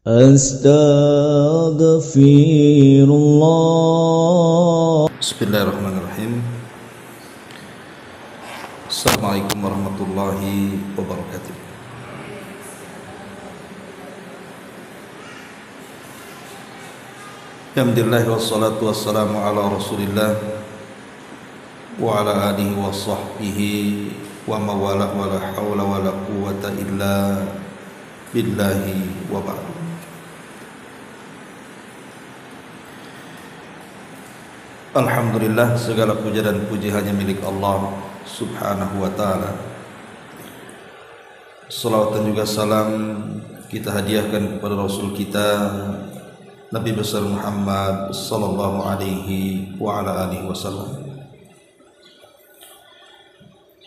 Astaghfirullah. Bismillahirrahmanirrahim. Assalamualaikum warahmatullahi wabarakatuh. Alhamdulillah wassalatu wassalamu ala Rasulillah wa ala alihi wa sahbihi wa mawalah wa la hawla wa la quwwata illa billahi wa ba'du. Alhamdulillah, segala puja dan puji hanya milik Allah subhanahu wa ta'ala. Salawat dan juga salam kita hadiahkan kepada Rasul kita Nabi besar Muhammad sallallahu alaihi wa ala alihi wasallam.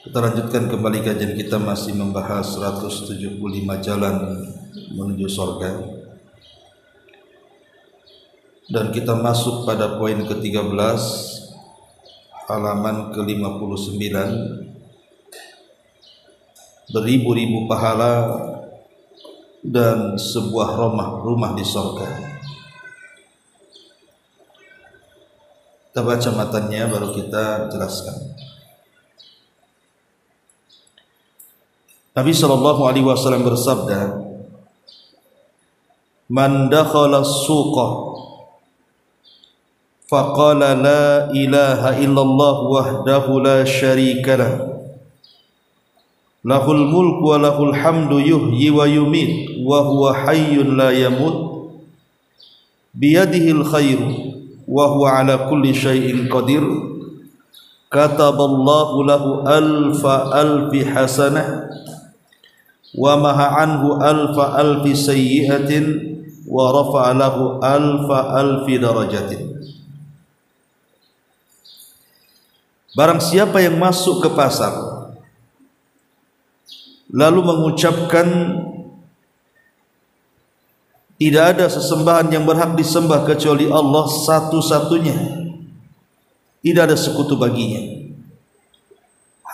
Kita lanjutkan kembali kajian kita, masih membahas 175 jalan menuju surga. Dan kita masuk pada poin ke-13, halaman ke-59. Beribu-ribu pahala dan sebuah rumah di surga. Kita baca matanya baru kita jelaskan. Nabi sallallahu alaihi wasallam bersabda, "Man dakhala as-suqa faqala la ilaha illallah wahdahu la syarika lah, lahul mulku wa lahul hamdu yuhyi wa yumit wa huwa hayyun la yamut biyadihil khairu wa huwa ala kulli syai'in qadir, kataballahu lahu alfa alfi hasanah wa maha anhu alfa alfi sayyi'atin wa rafa'a lahu alfa alfi darajatin." Barang siapa yang masuk ke pasar lalu mengucapkan tidak ada sesembahan yang berhak disembah kecuali Allah satu-satunya, tidak ada sekutu baginya,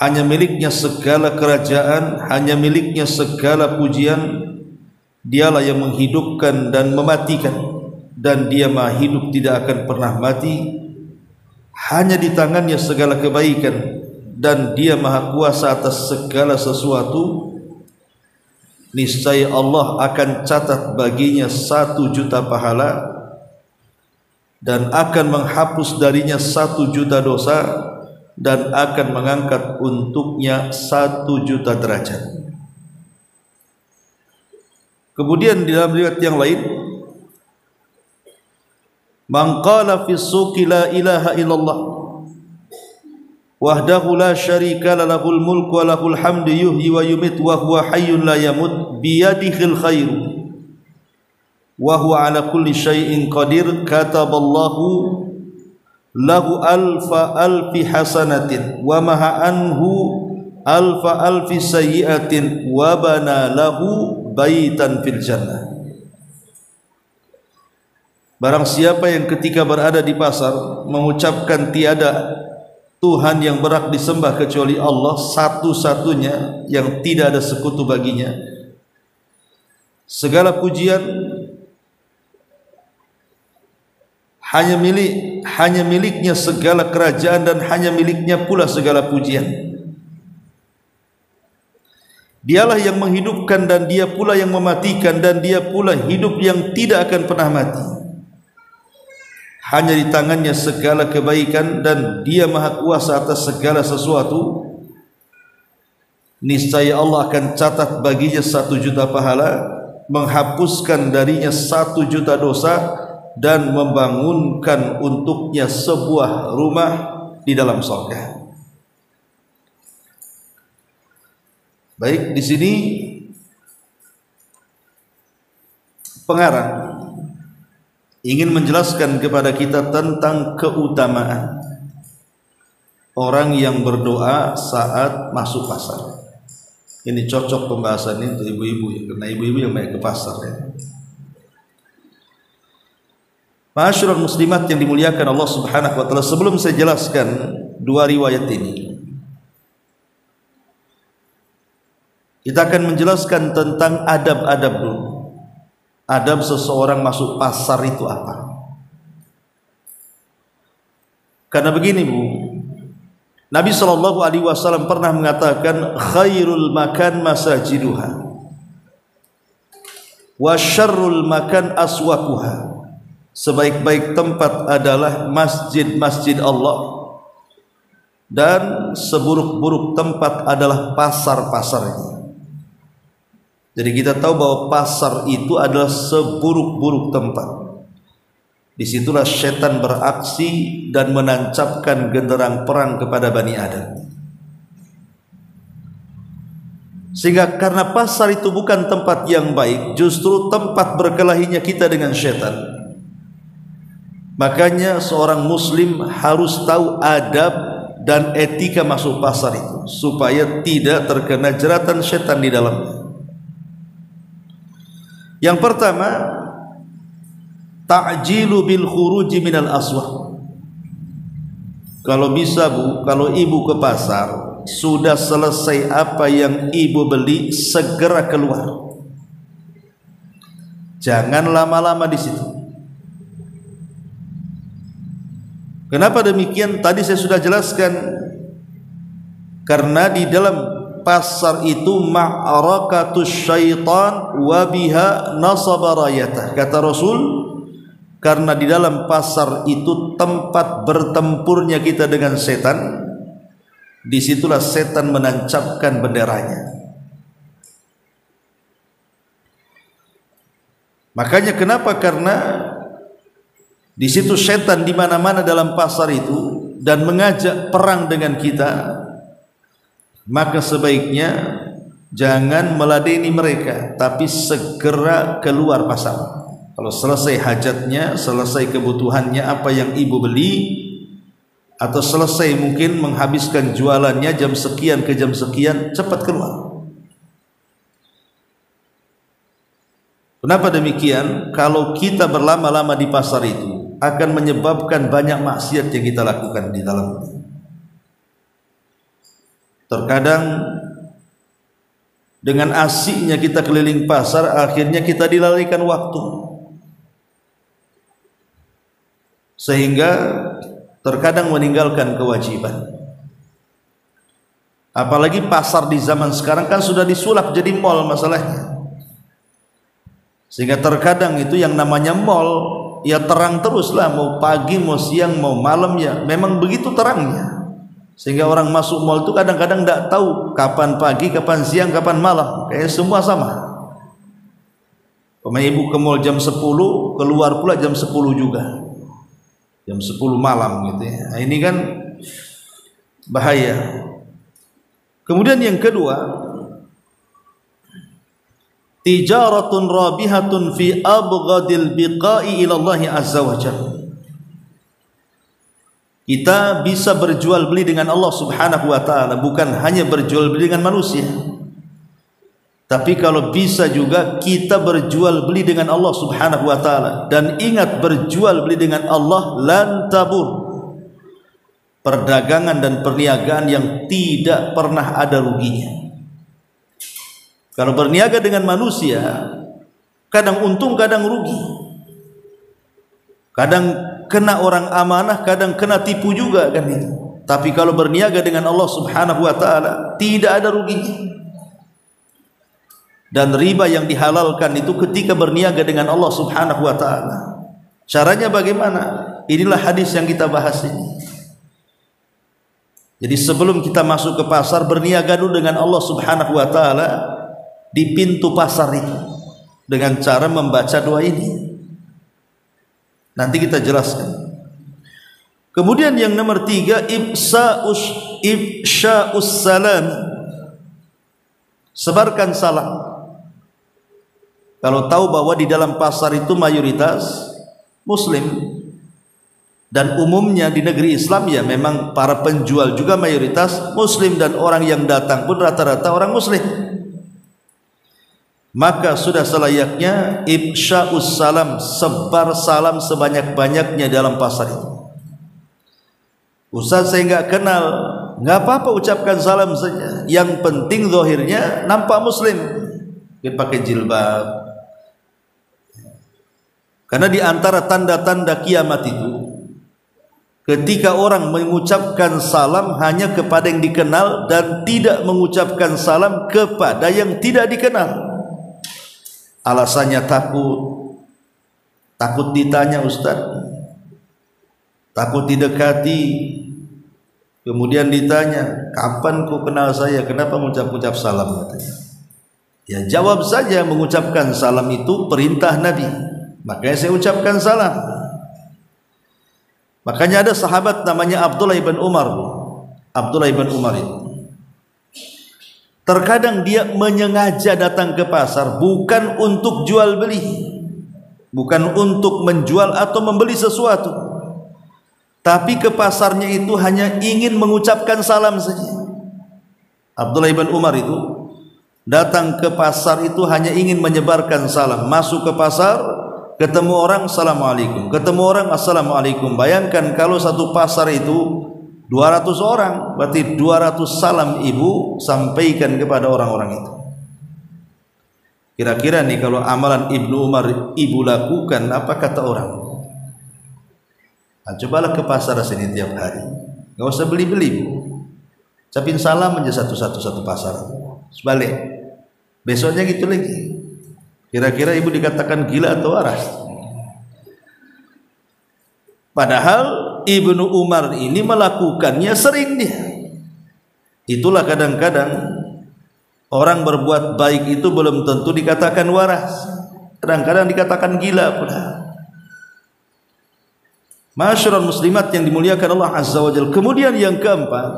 hanya miliknya segala kerajaan, hanya miliknya segala pujian, dialah yang menghidupkan dan mematikan, dan dia maha hidup tidak akan pernah mati, hanya di tangannya segala kebaikan, dan dia maha kuasa atas segala sesuatu. Niscaya Allah akan catat baginya 1.000.000 pahala dan akan menghapus darinya 1.000.000 dosa dan akan mengangkat untuknya 1.000.000 derajat. Kemudian di dalam riwayat yang lain, "Man qala fi suqi la ilaha illallah wahdahu la syarika lahul mulku wa lahul hamdu yuhyi wa yumit wa huwa hayyun la yamut biyadihil khairu wa huwa ala kulli syai'in qadir, kataballahu lahu alfa alfi hasanatin wa maha anhu alfa alfi sayyi'atin wa bana lahu baitan fil jannah." Barang siapa yang ketika berada di pasar mengucapkan tiada Tuhan yang berhak disembah kecuali Allah satu-satunya yang tidak ada sekutu baginya, segala pujian hanya miliknya segala kerajaan, dan hanya miliknya pula segala pujian. Dialah yang menghidupkan dan dia pula yang mematikan, dan dia pula hidup yang tidak akan pernah mati. Hanya di tangannya segala kebaikan, dan dia maha kuasa atas segala sesuatu. Niscaya Allah akan catat baginya 1.000.000 pahala, menghapuskan darinya 1.000.000 dosa, dan membangunkan untuknya sebuah rumah di dalam surga. Baik, di sini pengarang ingin menjelaskan kepada kita tentang keutamaan orang yang berdoa saat masuk pasar. Ini cocok pembahasan ini untuk ibu-ibu, karena ibu-ibu yang banyak ke pasar ya. Ma'asyiral muslimat yang dimuliakan Allah Subhanahu wa taala, sebelum saya jelaskan dua riwayat ini, kita akan menjelaskan tentang adab-adab dulu. adab seseorang masuk pasar itu apa? Karena begini Bu, Nabi SAW pernah mengatakan khairul makan masajiduha wa syarrul makan aswaquha. Sebaik-baik tempat adalah masjid-masjid Allah, dan seburuk-buruk tempat adalah pasar-pasarnya. Jadi kita tahu bahwa pasar itu adalah seburuk-buruk tempat. Disitulah setan beraksi dan menancapkan genderang perang kepada Bani Adam. Sehingga karena pasar itu bukan tempat yang baik, justru tempat berkelahinya kita dengan setan. Makanya seorang muslim harus tahu adab dan etika masuk pasar itu, supaya tidak terkena jeratan setan di dalamnya. Yang pertama, ta'jilu bil khuruji minal aswaq. Kalau bisa Bu, kalau ibu ke pasar, sudah selesai apa yang ibu beli, segera keluar. Jangan lama-lama di situ. Kenapa demikian? Tadi saya sudah jelaskan. Karena di dalam pasar itu ma'arakatus syaitan wa biha nasaba rayatah. Kata Rasul, karena di dalam pasar itu tempat bertempurnya kita dengan setan, disitulah setan menancapkan benderanya. Makanya kenapa? Karena di situ setan di mana-mana dalam pasar itu dan mengajak perang dengan kita, maka sebaiknya jangan meladeni mereka, tapi segera keluar pasar. Kalau selesai hajatnya, selesai kebutuhannya apa yang ibu beli, atau selesai mungkin menghabiskan jualannya jam sekian ke jam sekian, cepat keluar. Kenapa demikian? Kalau kita berlama-lama di pasar itu akan menyebabkan banyak maksiat yang kita lakukan di dalamnya. Terkadang dengan asiknya kita keliling pasar, akhirnya kita dilalaikan waktu, sehingga terkadang meninggalkan kewajiban. Apalagi pasar di zaman sekarang kan sudah disulap jadi mall masalahnya, sehingga terkadang itu yang namanya mall ya terang terus lah, mau pagi mau siang mau malam ya memang begitu terangnya, sehingga orang masuk mall itu kadang-kadang tidak tahu kapan pagi, kapan siang, kapan malam, kayak semua sama. Pemain ibu ke mall jam 10, keluar pula jam 10 juga, jam 10 malam gitu ya. Nah, ini kan bahaya. Kemudian yang kedua, tijaratun rabihatun fi abghadil biqa'i ila Allah azza wa jalla. Kita bisa berjual beli dengan Allah subhanahu wa ta'ala, bukan hanya berjual beli dengan manusia, tapi kalau bisa juga kita berjual beli dengan Allah subhanahu wa ta'ala. Dan ingat, berjual beli dengan Allah lan tabur, perdagangan dan perniagaan yang tidak pernah ada ruginya. Kalau berniaga dengan manusia, kadang untung kadang rugi, kadang kena orang amanah, kadang kena tipu juga kan itu. Tapi kalau berniaga dengan Allah subhanahu wa ta'ala, tidak ada ruginya. Dan riba yang dihalalkan itu ketika berniaga dengan Allah subhanahu wa ta'ala. Caranya bagaimana? Inilah hadis yang kita bahas ini. Jadi sebelum kita masuk ke pasar, berniaga dulu dengan Allah subhanahu wa ta'ala di pintu pasar itu dengan cara membaca doa ini. Nanti kita jelaskan. Kemudian yang nomor 3, ifsya'us salam, sebarkan salam. Kalau tahu bahwa di dalam pasar itu mayoritas muslim, dan umumnya di negeri Islam ya memang para penjual juga mayoritas muslim, dan orang yang datang pun rata-rata orang muslim, maka sudah selayaknya ifsya'us salam, sebar salam sebanyak-banyaknya dalam pasar itu. Ustaz saya nggak kenal, nggak apa-apa, ucapkan salam saja, yang penting zahirnya nampak muslim, dia pakai jilbab, Karena di antara tanda-tanda kiamat itu, ketika orang mengucapkan salam hanya kepada yang dikenal dan tidak mengucapkan salam kepada yang tidak dikenal. Alasannya takut ditanya Ustaz, takut didekati, kemudian ditanya, kapan kau kenal saya, kenapa mengucap-ucap salam? Ya jawab saja, mengucapkan salam itu perintah Nabi, makanya saya ucapkan salam. Makanya ada sahabat namanya Abdullah ibn Umar. Abdullah ibn Umar itu terkadang dia menyengaja datang ke pasar bukan untuk jual beli, bukan untuk menjual atau membeli sesuatu, tapi ke pasarnya itu hanya ingin mengucapkan salam saja. Abdullah ibn Umar itu datang ke pasar itu hanya ingin menyebarkan salam. Masuk ke pasar, ketemu orang assalamualaikum, ketemu orang assalamualaikum. Bayangkan kalau satu pasar itu 200 orang, berarti 200 salam ibu sampaikan kepada orang-orang itu. Kira-kira nih kalau amalan Ibnu Umar ibu lakukan, apa kata orang? Nah, cobalah ke pasar sini tiap hari, nggak usah beli-beli bu, ucapin salam aja satu pasar. Sebalik, besoknya gitu lagi. Kira-kira ibu dikatakan gila atau waras? Padahal Ibnu Umar ini melakukannya sering dia. Itulah kadang-kadang orang berbuat baik itu belum tentu dikatakan waras, kadang-kadang dikatakan gila pula. Masyarul muslimat yang dimuliakan Allah Azza wa Jalla. Kemudian yang keempat,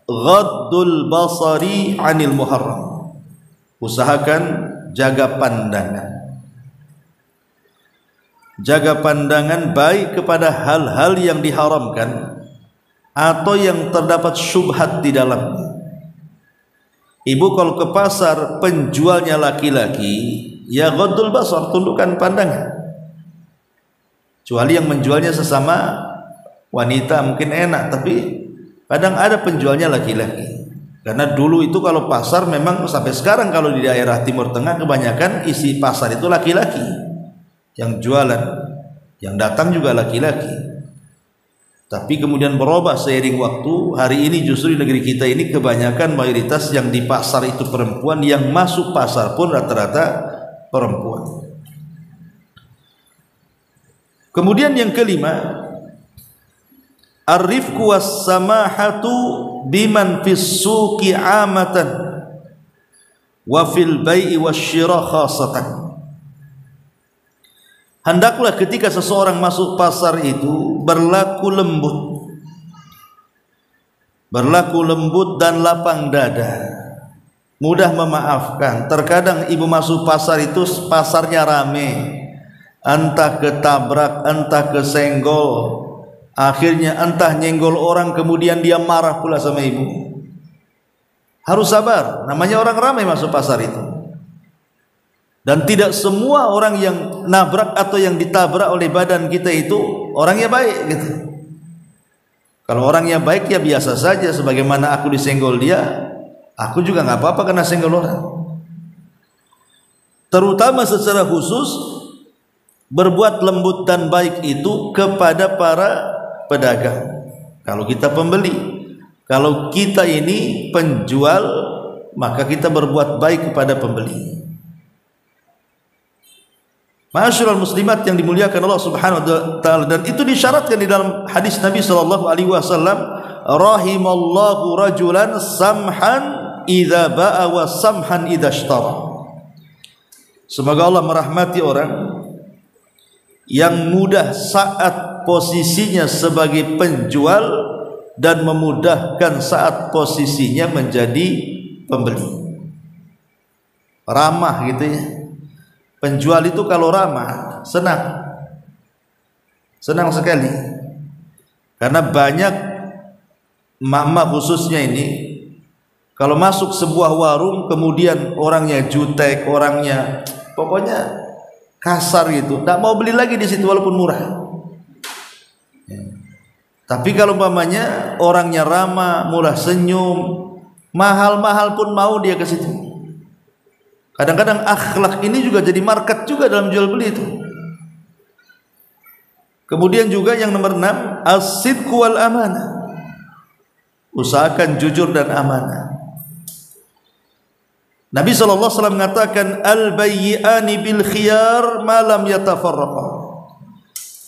ghaddul basari anil muharram. Usahakan jaga pandangan. Jaga pandangan baik kepada hal-hal yang diharamkan atau yang terdapat syubhat di dalamnya. Ibu kalau ke pasar penjualnya laki-laki, ya ghaddul basar, tundukkan pandangan. Kecuali yang menjualnya sesama wanita mungkin enak, tapi kadang ada penjualnya laki-laki. Karena dulu itu kalau pasar memang sampai sekarang kalau di daerah Timur Tengah kebanyakan isi pasar itu laki-laki yang jualan, yang datang juga laki-laki. Tapi kemudian berubah seiring waktu. Hari ini justru di negeri kita ini kebanyakan mayoritas yang di pasar itu perempuan, yang masuk pasar pun rata-rata perempuan. Kemudian yang kelima, ar-rifqu was-samahatu biman fis suqi amatan wa fil bai'i wasyira khassatan. Hendaklah ketika seseorang masuk pasar itu berlaku lembut dan lapang dada, mudah memaafkan. Terkadang ibu masuk pasar itu pasarnya rame, entah ketabrak, entah kesenggol, akhirnya entah nyenggol orang, kemudian dia marah pula sama ibu. Harus sabar, namanya orang ramai masuk pasar itu. Dan tidak semua orang yang nabrak atau yang ditabrak oleh badan kita itu orangnya baik gitu. Kalau orangnya baik ya biasa saja, sebagaimana aku disenggol dia, aku juga nggak apa-apa karena senggol orang. Terutama secara khusus berbuat lembut dan baik itu kepada para pedagang. Kalau kita pembeli, kalau kita ini penjual, maka kita berbuat baik kepada pembeli. Masyarul muslimat yang dimuliakan Allah Subhanahu wa taala, dan itu disyaratkan di dalam hadis Nabi sallallahu alaihi wasallam, rahimallahu rajulan samhan idza ba'a wa samhan idza ishtara. Semoga Allah merahmati orang yang mudah saat posisinya sebagai penjual dan memudahkan saat posisinya menjadi pembeli. Ramah gitu ya. Penjual itu kalau ramah, senang sekali. Karena banyak emak-emak khususnya ini, kalau masuk sebuah warung kemudian orangnya jutek, orangnya pokoknya kasar gitu, tak mau beli lagi di situ walaupun murah. Tapi kalau umpamanya orangnya ramah, murah senyum, mahal-mahal pun mau dia ke situ. Kadang-kadang akhlak ini juga jadi market juga dalam jual beli itu. Kemudian juga yang nomor 6, as-sidqu wal amanah. Usahakan jujur dan amanah. Nabi SAW mengatakan al-bayyi'ani bil khiyar ma lam yatafarraqa.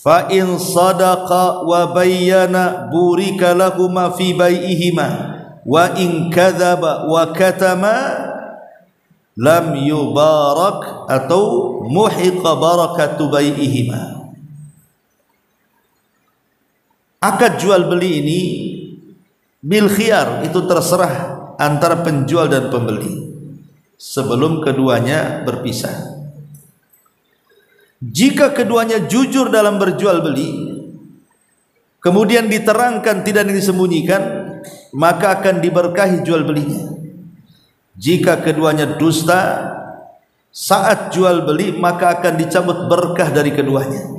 Fa in sadaqa wa bayyana burika lahuma fi bai'ihima wa in kadzaba wa katama lam yubarak atau muhiqa barakatu bai'ihima. Akad jual beli ini bil khiyar, itu terserah antara penjual dan pembeli sebelum keduanya berpisah. Jika keduanya jujur dalam berjual beli, kemudian diterangkan, tidak disembunyikan, maka akan diberkahi jual belinya. Jika keduanya dusta saat jual beli, maka akan dicabut berkah dari keduanya.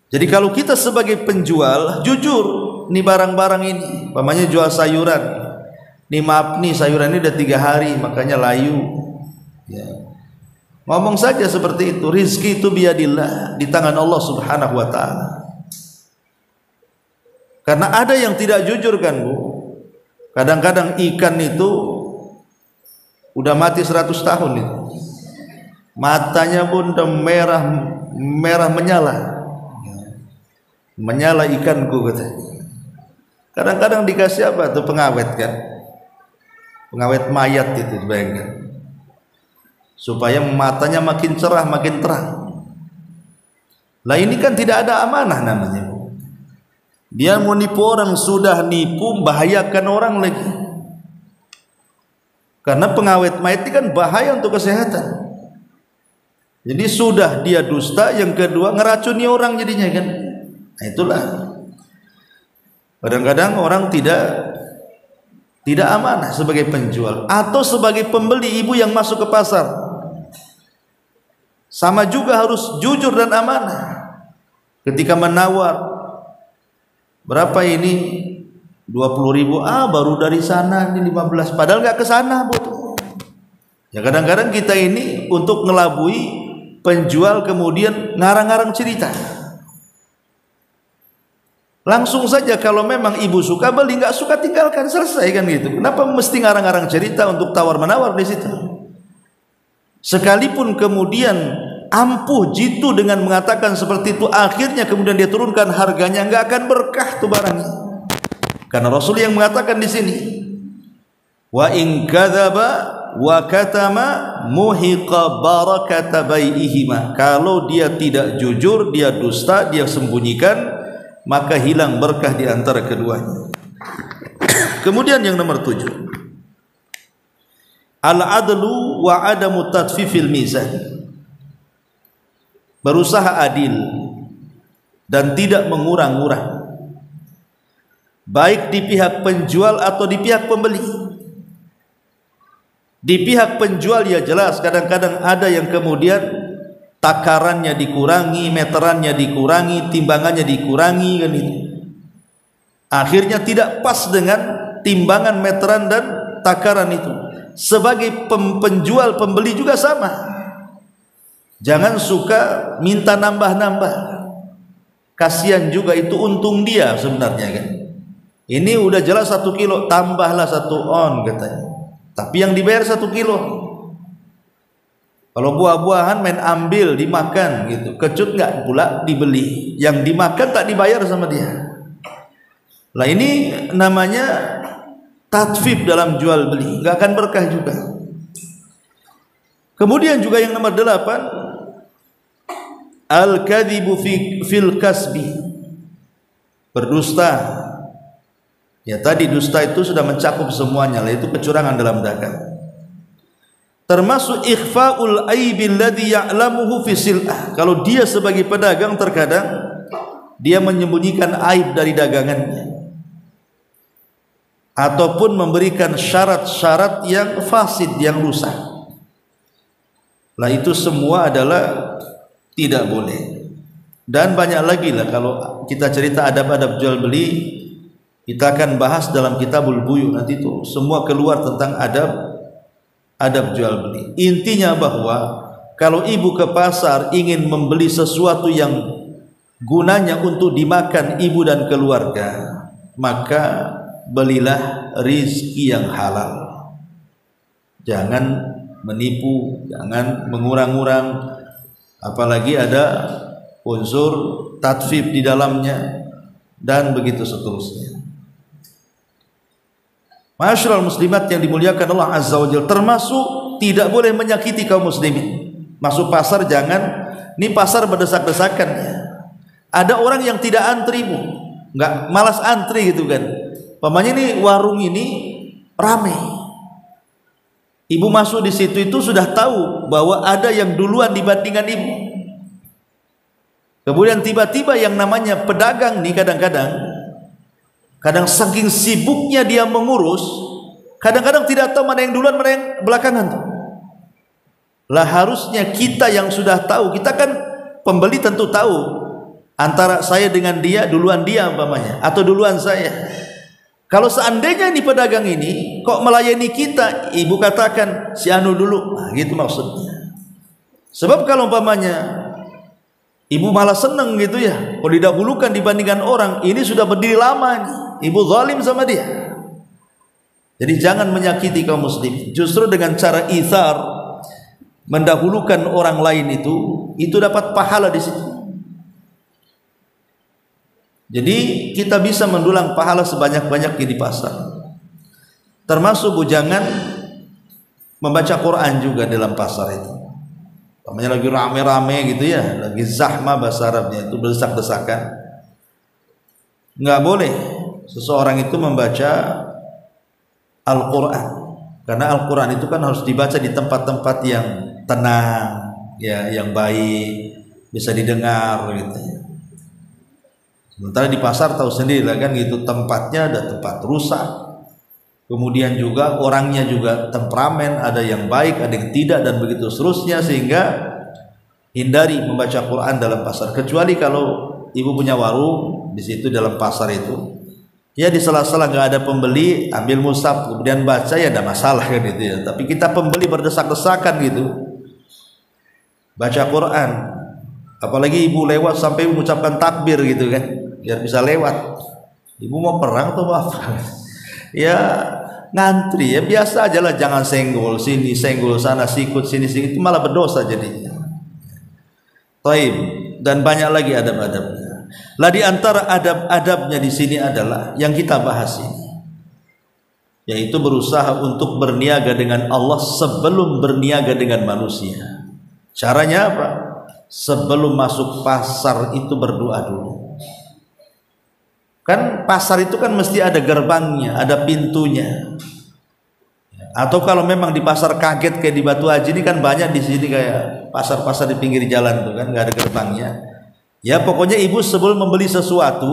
Jadi kalau kita sebagai penjual jujur, nih barang-barang ini, umpamanya jual sayuran, nih maaf nih sayuran ini udah 3 hari makanya layu, ya. Ngomong saja seperti itu. Rizki itu biadillah, di tangan Allah Subhanahu wa ta'ala. Karena ada yang tidak jujur kan Bu. Kadang-kadang ikan itu udah mati 100 tahun itu, matanya pun udah merah menyala ikanku katanya. Kadang-kadang dikasih apa tuh, pengawet kan, pengawet mayat itu, bayangkan, supaya matanya makin cerah, makin terang. Lah ini kan tidak ada amanah namanya. Dia mau nipu orang, sudah nipu, bahayakan orang lagi. Karena pengawet mayat ini kan bahaya untuk kesehatan. Jadi sudah dia dusta, yang kedua ngeracuni orang jadinya kan. Nah itulah, kadang-kadang orang tidak amanah sebagai penjual atau sebagai pembeli. Ibu yang masuk ke pasar sama juga harus jujur dan amanah. Ketika menawar, berapa ini? 20.000. Baru dari sana ini 15, padahal nggak ke sana Bu. Ya kadang-kadang kita ini untuk ngelabui penjual, kemudian ngarang-ngarang cerita. Langsung saja, kalau memang ibu suka beli, nggak suka tinggalkan, selesai kan gitu. Kenapa mesti ngarang-ngarang cerita untuk tawar-menawar di situ? Sekalipun kemudian ampuh jitu dengan mengatakan seperti itu, akhirnya kemudian dia turunkan harganya, nggak akan berkah tuh barangnya. Karena Rasul yang mengatakan di sini, wa in kadzaba wa katama muhiqa barakata bai'ihima. Kalau dia tidak jujur, dia dusta, dia sembunyikan, maka hilang berkah di antara keduanya. Kemudian yang nomor 7, al-adlu wa adamu tatfifil mizan. Berusaha adil dan tidak mengurang-urang, baik di pihak penjual atau di pihak pembeli. Di pihak penjual ya jelas, kadang-kadang ada yang kemudian takarannya dikurangi, meterannya dikurangi, timbangannya dikurangi kan itu. Akhirnya tidak pas dengan timbangan, meteran dan takaran itu. Sebagai penjual, pembeli juga sama. Jangan suka minta nambah-nambah. Kasihan juga, itu untung dia sebenarnya kan. Ini udah jelas 1 kilo, tambahlah 1 on katanya. Tapi yang dibayar 1 kilo. Kalau buah-buahan main ambil, dimakan gitu, kecut nggak pula dibeli, yang dimakan tak dibayar sama dia. Lah ini namanya tatfif dalam jual beli, nggak akan berkah juga. Kemudian juga yang nomor 8, al-kadzibu fil kasbi, berdusta. Ya tadi dusta itu sudah mencakup semuanya, yaitu kecurangan dalam dagang. Termasuk ikhfaul aibil ladzi ya'lamuhu fi sil'ah. Kalau dia sebagai pedagang, terkadang dia menyembunyikan aib dari dagangannya, ataupun memberikan syarat-syarat yang fasid, yang rusak. Lah itu semua adalah tidak boleh. Dan banyak lagi lah, kalau kita cerita adab-adab jual beli, kita akan bahas dalam kitabul buyu, nanti itu semua keluar tentang adab jual beli. Intinya bahwa kalau ibu ke pasar ingin membeli sesuatu yang gunanya untuk dimakan ibu dan keluarga, maka belilah rizki yang halal. Jangan menipu, jangan mengurang-urang, apalagi ada unsur tatfif di dalamnya, dan begitu seterusnya. Ma'asyiral muslimat yang dimuliakan Allah Azza wa Jalla, termasuk tidak boleh menyakiti kaum muslimin. Masuk pasar jangan, ini pasar berdesak-desakan ya. Ada orang yang tidak antri bu, nggak, malas antri gitu kan. Pamannya ini warung ini ramai, ibu masuk di situ itu sudah tahu bahwa ada yang duluan dibandingkan ibu. Kemudian tiba-tiba yang namanya pedagang nih kadang saking sibuknya dia mengurus, kadang-kadang tidak tahu mana yang duluan mana yang belakangan tuh. Lah harusnya kita yang sudah tahu, kita kan pembeli tentu tahu antara saya dengan dia, duluan dia umpamanya atau duluan saya. Kalau seandainya ini pedagang ini kok melayani kita, ibu katakan si anu dulu, nah, gitu maksudnya. Sebab kalau umpamanya ibu malah seneng gitu ya, kalau didahulukan dibandingkan orang, ini sudah berdiri lama nih, ibu zalim sama dia. Jadi jangan menyakiti kaum muslim. Justru dengan cara itsar, mendahulukan orang lain itu dapat pahala di situ. Jadi kita bisa mendulang pahala sebanyak-banyaknya di pasar. Termasuk bujangan membaca Quran juga dalam pasar itu. Namanya lagi rame-rame gitu ya, lagi zahma bahasa Arabnya itu, berdesak-desakan. Nggak boleh seseorang itu membaca Al-Quran, karena Al-Quran itu kan harus dibaca di tempat-tempat yang tenang, ya, yang baik, bisa didengar gitu. Sementara di pasar tahu sendiri lah kan gitu, tempatnya ada tempat rusak, kemudian juga orangnya juga temperamen, ada yang baik, ada yang tidak, dan begitu seterusnya, sehingga hindari membaca Quran dalam pasar. Kecuali kalau ibu punya warung di situ dalam pasar itu, ya di sela-sela nggak ada pembeli, ambil mushaf kemudian baca, ya ada masalah kan gitu ya. Tapi kita pembeli berdesak-desakan gitu, baca Quran, apalagi ibu lewat sampai mengucapkan takbir gitu kan, biar bisa lewat. Ibu mau perang atau apa? Ya ngantri ya biasa aja lah, jangan senggol sini senggol sana, sikut sini sikut, itu malah berdosa jadinya. Taib, dan banyak lagi adab-adabnya. Lah di antara adab-adabnya di sini adalah yang kita bahas ini, yaitu berusaha untuk berniaga dengan Allah sebelum berniaga dengan manusia. Caranya apa? Sebelum masuk pasar itu berdoa dulu. Kan pasar itu kan mesti ada gerbangnya, ada pintunya. Atau kalau memang di pasar kaget kayak di Batu Haji ini kan banyak di sini kayak pasar-pasar di pinggir jalan tuh kan, nggak ada gerbangnya. Ya pokoknya ibu sebelum membeli sesuatu,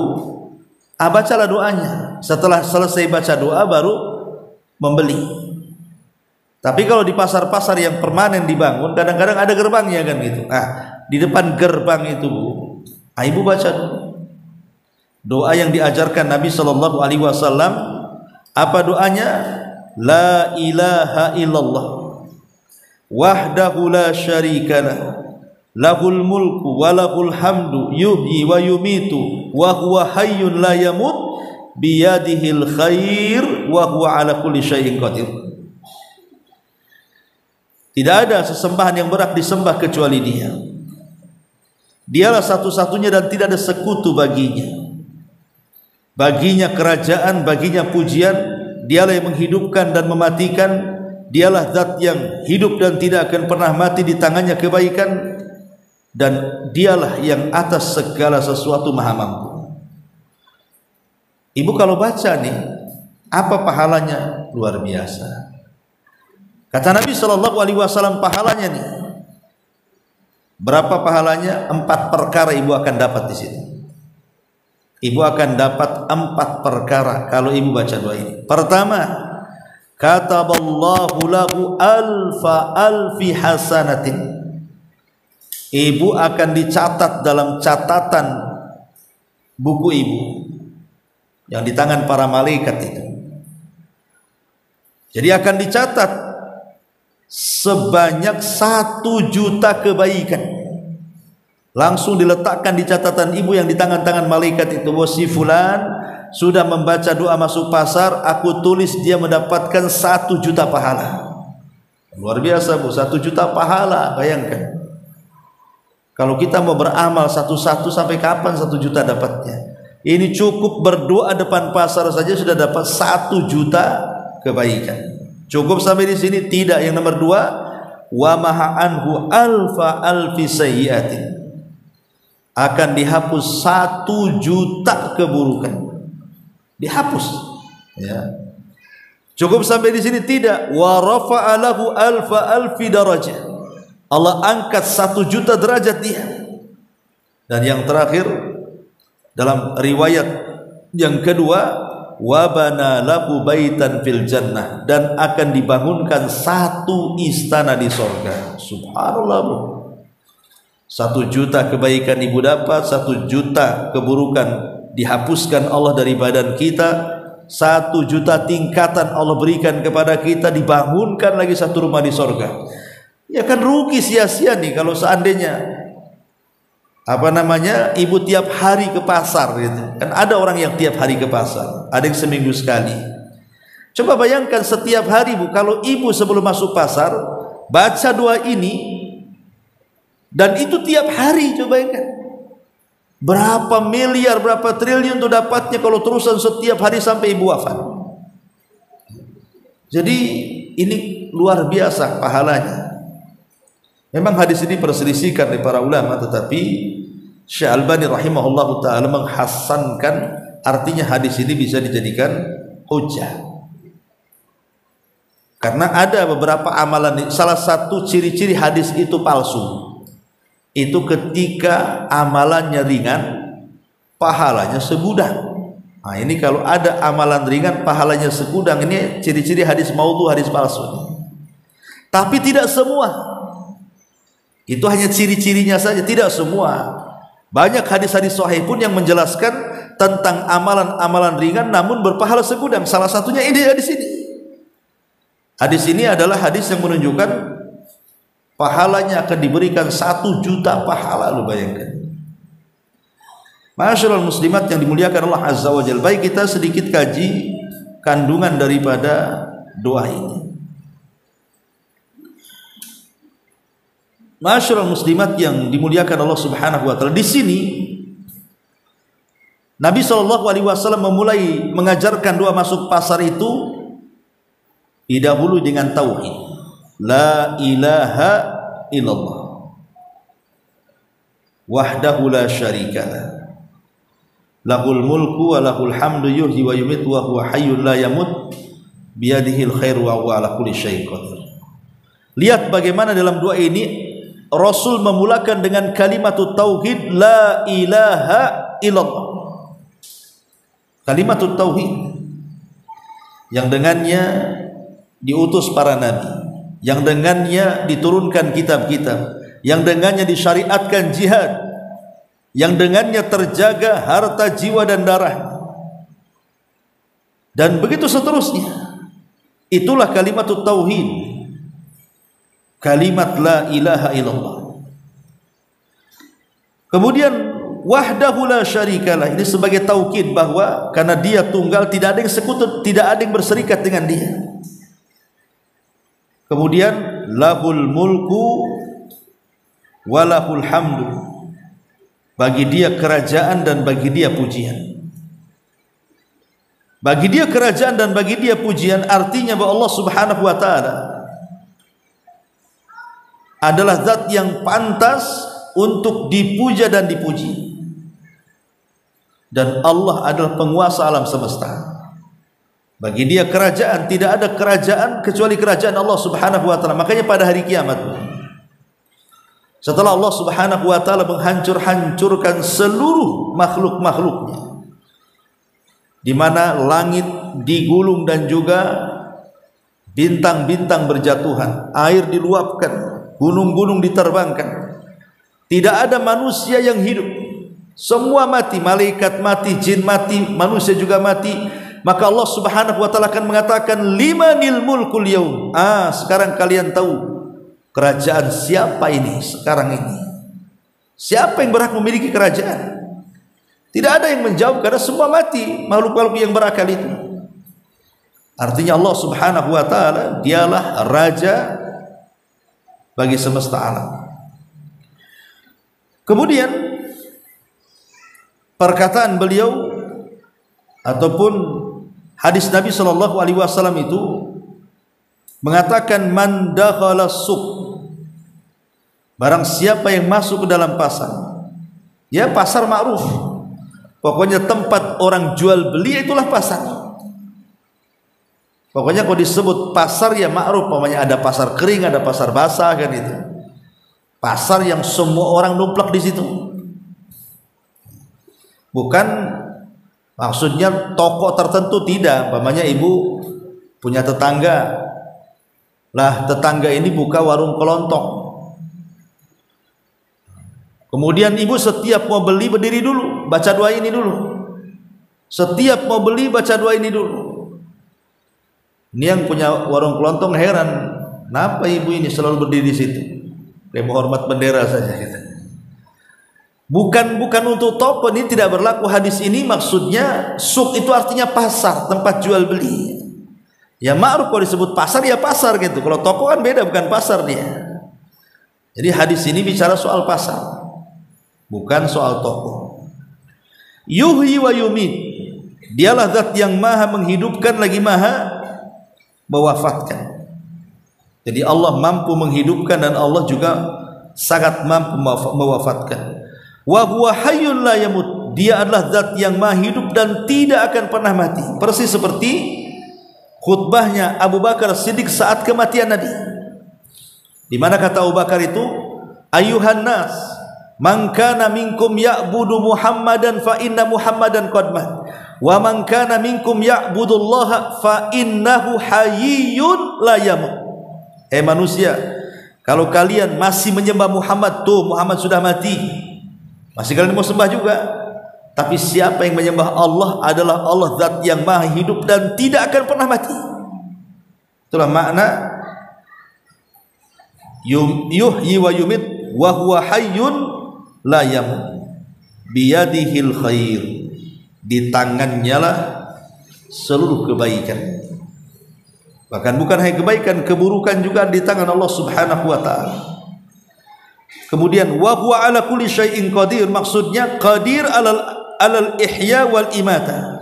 bacalah doanya. Setelah selesai baca doa baru membeli. Tapi kalau di pasar-pasar yang permanen dibangun, kadang-kadang ada gerbangnya kan gitu. Di depan gerbang itu ibu baca dulu doa yang diajarkan Nabi Shallallahu Alaihi Wasallam. Apa doanya? La ilaha illallah wahdahu la syarikalah lahul mulku wa lahul hamdu yuhyi wa yumitu wa huwa hayyun la yamut biyadihil khair wa huwa ala kulli syai'in qadir. Tidak ada sesembahan yang berhak disembah kecuali Dia. Dialah satu-satunya dan tidak ada sekutu baginya. Baginya kerajaan, baginya pujian. Dialah yang menghidupkan dan mematikan. Dialah zat yang hidup dan tidak akan pernah mati, di tangannya kebaikan, dan Dialah yang atas segala sesuatu maha mampu. Ibu kalau baca nih, apa pahalanya? Luar biasa. Kata Nabi Shallallahu Alaihi Wasallam, pahalanya nih, berapa pahalanya? 4 perkara ibu akan dapat di sini. Ibu akan dapat 4 perkara kalau ibu baca doa ini. Pertama, kataballahu lahu alfi hasanatin. Ibu akan dicatat dalam catatan buku ibu yang di tangan para malaikat itu. Jadi akan dicatat sebanyak 1 juta kebaikan. Langsung diletakkan di catatan ibu yang di tangan-tangan malaikat itu, si fulan sudah membaca doa masuk pasar, aku tulis dia mendapatkan 1 juta pahala. Luar biasa Bu, 1 juta pahala. Bayangkan kalau kita mau beramal satu-satu, sampai kapan 1 juta dapatnya? Ini cukup berdoa depan pasar saja sudah dapat 1 juta kebaikan. Cukup sampai di sini? Tidak. Yang nomor 2, wa maha anhu alfa alfi sayyiatin, akan dihapus 1 juta keburukan. Dihapus. Ya. Cukup sampai di sini? Tidak. Wa rafa'a lahu alfa alfi darajah, Allah angkat 1 juta derajat dia. Dan yang terakhir dalam riwayat yang kedua, wa bana lahu baitan fil jannah, dan akan dibangunkan 1 istana di sorga. Subhanallah Bu. 1 juta kebaikan ibu dapat, 1 juta keburukan dihapuskan Allah dari badan kita, 1 juta tingkatan Allah berikan kepada kita, dibangunkan lagi 1 rumah di sorga. Ya kan rugi, sia-sia nih kalau seandainya ibu tiap hari ke pasar gitu. Kan ada orang yang tiap hari ke pasar, ada yang seminggu sekali. Coba bayangkan setiap hari Bu, kalau ibu sebelum masuk pasar baca doa ini, dan itu tiap hari, coba bayangkan berapa miliar, berapa triliun tuh dapatnya kalau terusan setiap hari sampai ibu wafat. Jadi ini luar biasa pahalanya. Memang hadis ini perselisihkan oleh para ulama, tetapi Syekh Albani rahimahullah ta'ala menghasankan, artinya hadis ini bisa dijadikan hujjah. Karena ada beberapa amalan, salah satu ciri-ciri hadis itu palsu, itu ketika amalannya ringan, pahalanya segudang. Nah ini kalau ada amalan ringan, pahalanya segudang, ini ciri-ciri hadis maudhu, hadis palsu. Tapi tidak semua. Itu hanya ciri-cirinya saja, tidak semua. Banyak hadis-hadis sahih pun yang menjelaskan tentang amalan-amalan ringan namun berpahala segudang. Salah satunya ini hadis ini. Hadis ini adalah hadis yang menunjukkan pahalanya akan diberikan 1 juta pahala. Lu bayangkan. Ma'asyiral muslimat yang dimuliakan Allah Azza wa Jalla. Baik, kita sedikit kaji kandungan daripada doa ini. Ma'asyiral muslimat yang dimuliakan Allah Subhanahu wa taala, di sini Nabi SAW memulai mengajarkan doa masuk pasar itu didahului dengan tauhid, la ilaha illallah wahdahu la syarikalah, lahul mulku wa lahul hamdu yuhyi wa yumitu wa huwa hayyun la yamut biyadihil khairu wa huwa ala kulli syai'in qadir. Lihat bagaimana dalam doa ini Rasul memulakan dengan kalimatut tauhid, la ilaha illallah. Kalimatut tauhid yang dengannya diutus para nabi, yang dengannya diturunkan kitab-kitab, yang dengannya disyariatkan jihad, yang dengannya terjaga harta, jiwa dan darah, dan begitu seterusnya. Itulah kalimatut tauhid, kalimat la ilaha illallah. Kemudian wahdahu la syarikalah, ini sebagai taukid bahwa karena dia tunggal, tidak ada yang sekutu, tidak ada yang berserikat dengan dia. Kemudian lahul mulku wa lahul hamdu, bagi dia kerajaan dan bagi dia pujian. Bagi dia kerajaan dan bagi dia pujian artinya bahwa Allah Subhanahu wa taala adalah zat yang pantas untuk dipuja dan dipuji, dan Allah adalah penguasa alam semesta. Bagi dia kerajaan, tidak ada kerajaan kecuali kerajaan Allah Subhanahu wa taala. Makanya pada hari kiamat, setelah Allah Subhanahu wa taala menghancurkan seluruh makhluk-makhluknya, di mana langit digulung dan juga bintang-bintang berjatuhan, air diluapkan, gunung-gunung diterbangkan, tidak ada manusia yang hidup, semua mati, malaikat mati, jin mati, manusia juga mati. maka Allah Subhanahu wa taala akan mengatakan limanil mulkul yaum. Sekarang kalian tahu kerajaan siapa ini sekarang ini. Siapa yang berhak memiliki kerajaan? Tidak ada yang menjawab karena semua mati, makhluk-makhluk yang berakal itu. Artinya Allah Subhanahu wa taala dialah raja bagi semesta alam. Kemudian perkataan beliau ataupun hadis Nabi sallallahu alaihi wasallam itu mengatakan man dakhala suq, barang siapa yang masuk ke dalam pasar, ya pasar ma'ruf, pokoknya tempat orang jual beli itulah pasar. Pokoknya kalau disebut pasar ya ma'ruf, pokoknya ada pasar kering, ada pasar basah kan itu. Pasar yang semua orang numplak di situ. Bukan maksudnya toko tertentu, tidak. Umpamanya ibu punya tetangga, lah tetangga ini buka warung kelontong. Kemudian ibu setiap mau beli berdiri dulu, baca doa ini dulu. Setiap mau beli baca doa ini dulu. Ini yang punya warung kelontong heran, kenapa ibu ini selalu berdiri di situ? Dia menghormat bendera saja gitu. Bukan untuk toko, ini tidak berlaku hadis ini. Maksudnya suk itu artinya pasar, tempat jual beli. Ya ma'ruf kalau disebut pasar ya pasar gitu. Kalau toko kan beda, bukan pasar dia. Jadi hadis ini bicara soal pasar, bukan soal toko. Yuhyi wa yumit, dialah zat yang maha menghidupkan lagi maha mewafatkan. Jadi Allah mampu menghidupkan dan Allah juga sangat mampu mewafatkan. Wa huwa hayyun la yamut, dia adalah zat yang maha hidup dan tidak akan pernah mati. Persis seperti khutbahnya Abu Bakar Siddiq saat kematian Nabi, di mana kata Abu Bakar itu, ayuhan nas man kana minkum ya'budu Muhammadan fa inna Muhammadan qad mat wa man kana minkum ya'budullaha fa innahu hayyun la yamut. Manusia, kalau kalian masih menyembah Muhammad, tuh Muhammad sudah mati, masih kalian mau sembah juga. Tapi siapa yang menyembah Allah adalah Allah zat yang maha hidup dan tidak akan pernah mati. Itulah makna yuhyi wa yumit wa huwa hayyun la yamut biyadihil khair, di tangannya lah seluruh kebaikan. Bahkan bukan hanya kebaikan, keburukan juga di tangan Allah Subhanahu wa taala. Kemudian wa huwa ala kulli syai'in qadir, maksudnya qadir alal ihya wal imata.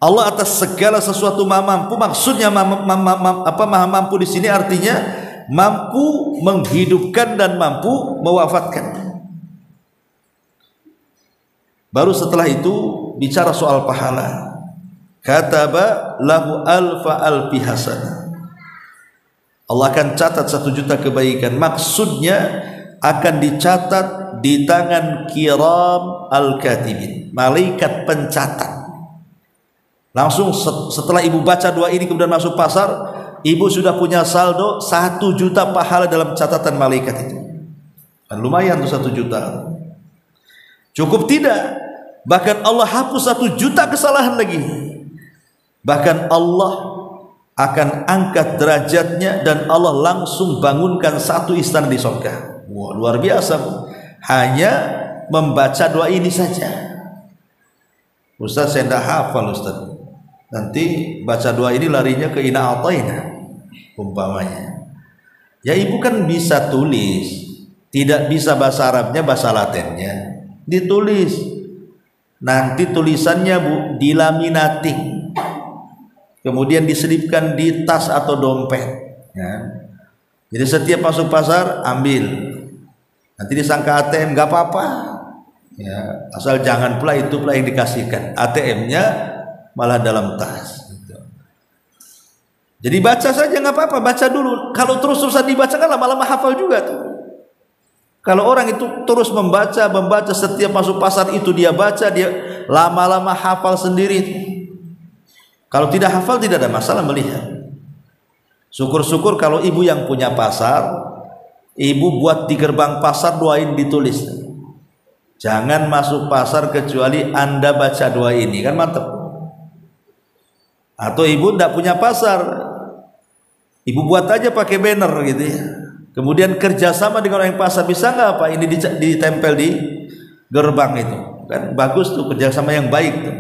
Allah atas segala sesuatu maha mampu. Maksudnya maha mampu di sini artinya mampu menghidupkan dan mampu mewafatkan. Baru setelah itu bicara soal pahala. Kataba lahu alfa alfi hasanah, Allah akan catat 1.000.000 kebaikan. Maksudnya akan dicatat di tangan kiram al-katibin, malaikat pencatat. Langsung setelah ibu baca doa ini kemudian masuk pasar, ibu sudah punya saldo 1.000.000 pahala dalam catatan malaikat itu. Dan lumayan tuh 1.000.000. Cukup tidak, bahkan Allah hapus 1.000.000 kesalahan lagi. Bahkan Allah akan angkat derajatnya dan Allah langsung bangunkan satu istana di surga. Wah, luar biasa. Hanya membaca doa ini saja. Ustaz, saya tidak hafal Ustaz. Nanti baca doa ini larinya ke Inna A'tayna umpamanya. Ya ibu kan bisa tulis, tidak bisa bahasa Arabnya, bahasa Latinnya ditulis. Nanti tulisannya Bu dilaminating, kemudian diselipkan di tas atau dompet ya. Jadi setiap masuk pasar ambil, nanti disangka ATM, gak apa-apa ya, asal jangan pula itu pula yang dikasihkan, ATM-nya malah dalam tas gitu. Jadi baca saja nggak apa-apa, baca dulu. Kalau terus-terusan dibaca kan lama-lama hafal juga tuh. Kalau orang itu terus membaca setiap masuk pasar itu dia baca, dia lama-lama hafal sendiri. Kalau tidak hafal tidak ada masalah melihat. Syukur-syukur kalau ibu yang punya pasar, ibu buat di gerbang pasar doain ditulis. Jangan masuk pasar kecuali Anda baca doa ini, kan mantap. Atau ibu tidak punya pasar, ibu buat aja pakai banner gitu ya. Kemudian kerjasama dengan orang pasar, bisa nggak Pak ini ditempel di gerbang itu, kan bagus tuh, kerjasama yang baik tuh.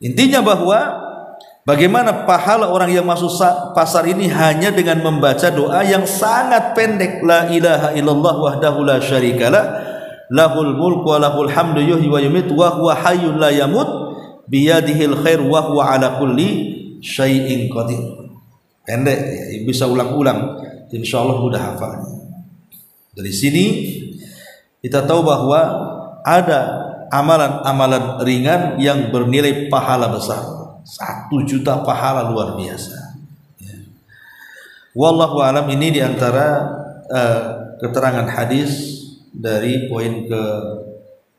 Intinya bahwa bagaimana pahala orang yang masuk pasar ini hanya dengan membaca doa yang sangat pendek, la ilaha illallah wahdahu la syarikalah lahul mulku wa lahul hamdu yuhyi wa yumiitu wa huwa hayyun la yamut biyadihil khair wa huwa ala kulli syai'in qadir. Pendek ya, bisa ulang-ulang, insyaallah mudah hafal. Dari sini kita tahu bahwa ada amalan-amalan ringan yang bernilai pahala besar. 1 juta pahala luar biasa ya. Wallahu alam. Ini diantara keterangan hadis dari poin ke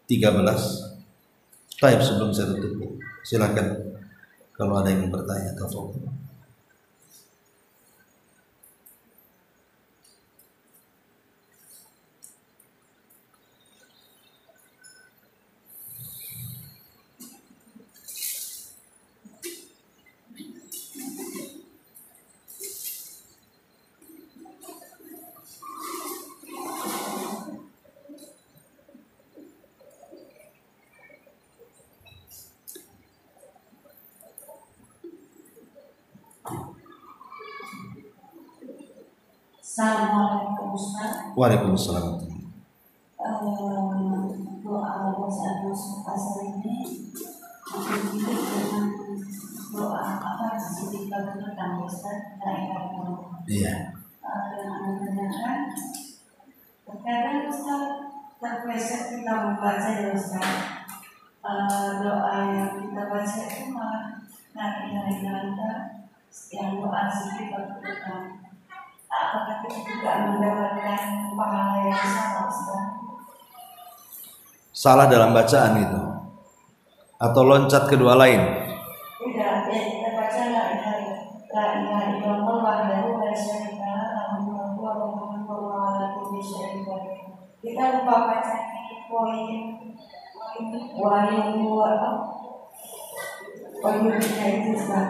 13. Baik, sebelum saya tutup, silakan kalau ada yang bertanya. Tafadhol. Assalamualaikum Ustaz. Waalaikumsalam. Doa saat masuk pasar ini diikuti dengan doa apa sedikit tentang Ustaz? Iya. Dengan mendengarkan terkadang Ustaz terpleset kita membaca ya Ustaz, doa yang kita baca itu malah yang doa sedikit tentang. Apakah kita juga mendapatkan pahala yang sama, Ustaz? Salah dalam bacaan itu, atau loncat kedua lain? Tidak, ya kita baca la ilaha illallah wahdahu la syarikalah lahul mulku wa lahul ala kulli syai'in qadir. Kita lupa baca poin itu, Ustaz.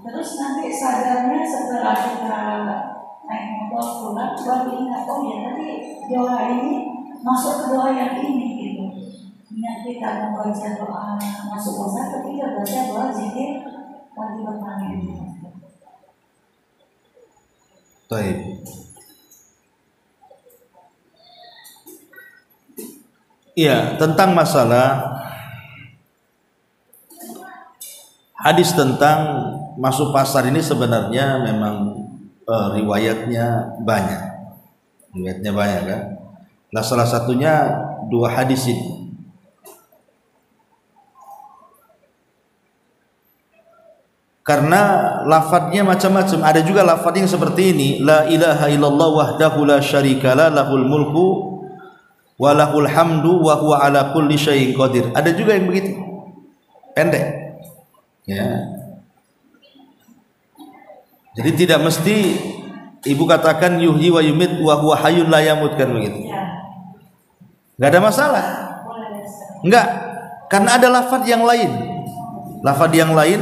Terus nanti sadarnya setelah kita naik motor pulang, baru ingat, oh ya tadi doa ini masuk ke doa yang ini gitu. Niat kita membaca doa masuk puasa, tapi kita baca doa zikir pagi petang ini. Baik. Iya, tentang masalah hadis tentang masuk pasar ini sebenarnya memang riwayatnya banyak. Riwayatnya banyak kan? Nah, salah satunya 2 hadis ini. Karena lafadznya macam-macam. Ada juga lafadz yang seperti ini, la ilaha illallah wahdahu la syarikalah lahul mulku wa lahul hamdu wa huwa ala kulli syai'in qadir. Ada juga yang begitu. Pendek. Ya. Jadi tidak mesti ibu katakan yuhyi wa yumit wa huwa hayyun la yamut, kan begitu. Enggak ada masalah. Enggak, karena ada lafadz yang lain. Lafadz yang lain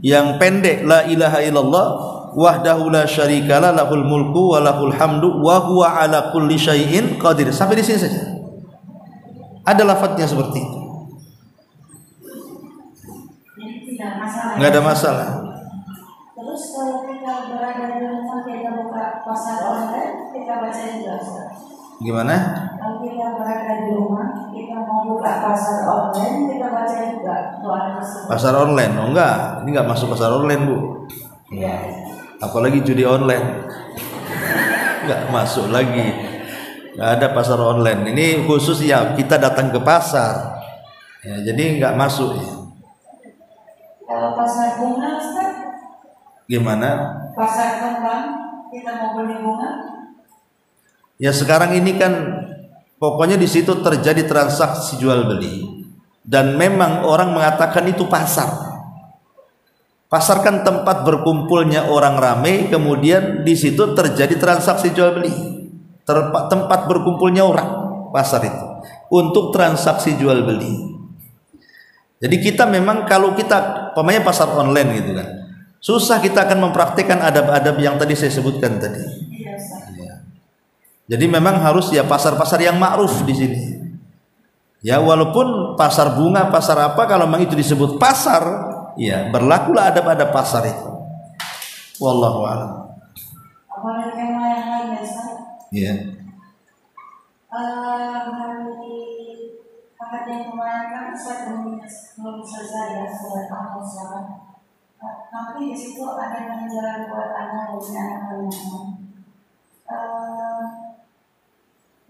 yang pendek, la ilaha illallah wahdahu la syarikalah lahul mulku wa lahul hamdu wa huwa ala kulli syai'in qadir. Sampai di sini saja. Ada lafadznya seperti itu. Enggak ada masalah. Terus kalau kita berada di rumah, kita buka pasar online, kita baca juga. Gimana? Kalau kita berada di rumah, kita mau buka pasar online, kita baca juga doa tersebut. Pasar online? Oh enggak, ini enggak masuk pasar online, Bu. Iya. Apalagi judi online. Enggak masuk lagi. Enggak ada pasar online. Ini khusus ya kita datang ke pasar. Ya, jadi enggak masuk ya. Kalau pasar bunga, Ustaz? Gimana? Pasar kembang, kita mau beli bunga? Ya sekarang ini kan pokoknya di situ terjadi transaksi jual beli, dan memang orang mengatakan itu pasar. Pasar kan tempat berkumpulnya orang ramai, kemudian di situ terjadi transaksi jual beli. Tempat berkumpulnya orang, pasar itu untuk transaksi jual beli. Jadi kita memang kalau kita pemainnya pasar online gitu kan. Susah kita akan mempraktikkan adab-adab yang tadi saya sebutkan tadi. Iya, Ustaz. Jadi memang harus ya pasar-pasar yang ma'ruf di sini. Ya walaupun pasar bunga, pasar apa, kalau memang itu disebut pasar, ya berlakulah adab-adab pasar itu. Wallahu a'lam. Apalagi tema yang lain ya, Ustaz? Iya. Hari akad yang kemarin kan saya belum selesai ya, sudah tahu sekarang. Tapi di situ ada yang jalan buat anak dan anak-anak.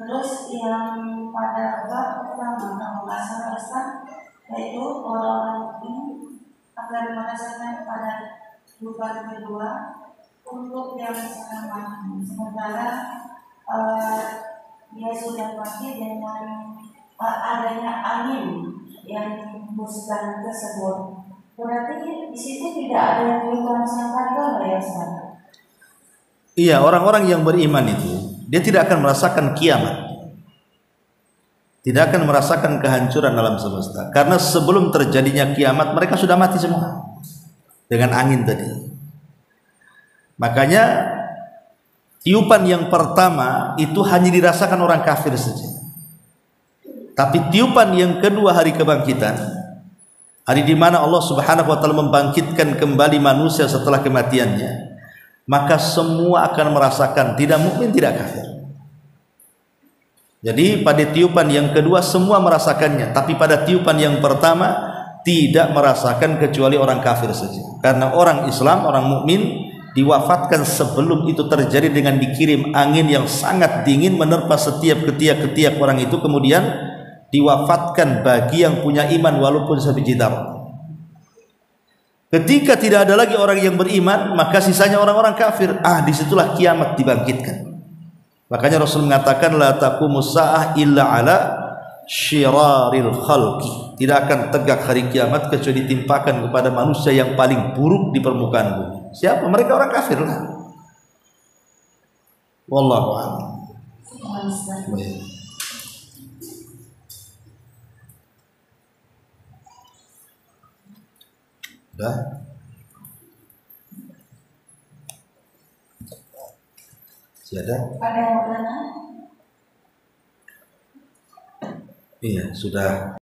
Terus yang pada bab pertama kalau nggak salah Ustaz, yaitu orang ini agar merasakan pada bulan kedua untuk yang sangat mati. Sementara dia sudah mati dengan adanya angin yang dihembuskan tersebut. Berarti di situ tidak ada yang bukan sangkatala ya Ustaz? Iya, orang-orang yang beriman itu dia tidak akan merasakan kiamat, tidak akan merasakan kehancuran alam semesta, karena sebelum terjadinya kiamat mereka sudah mati semua dengan angin tadi. Makanya tiupan yang pertama itu hanya dirasakan orang kafir saja, tapi tiupan yang kedua hari kebangkitan, hari di mana Allah Subhanahu wa taala membangkitkan kembali manusia setelah kematiannya, maka semua akan merasakan, tidak mukmin tidak kafir. Jadi pada tiupan yang kedua semua merasakannya, tapi pada tiupan yang pertama tidak merasakan kecuali orang kafir saja. Karena orang Islam, orang mukmin diwafatkan sebelum itu terjadi dengan dikirim angin yang sangat dingin menerpa setiap ketiak-ketiak orang itu, kemudian diwafatkan bagi yang punya iman walaupun sebiji darah. Ketika tidak ada lagi orang yang beriman, maka sisanya orang-orang kafir. Disitulah kiamat dibangkitkan. Makanya Rasul mengatakan la taqumus saah illa ala syiraril khalqi. Tidak akan tegak hari kiamat kecuali ditimpakan kepada manusia yang paling buruk di permukaan bumi. Siapa? Mereka orang kafir lah. Wallahu a'lam. Sudah? Ada? Ada yang bertanya? Iya, sudah.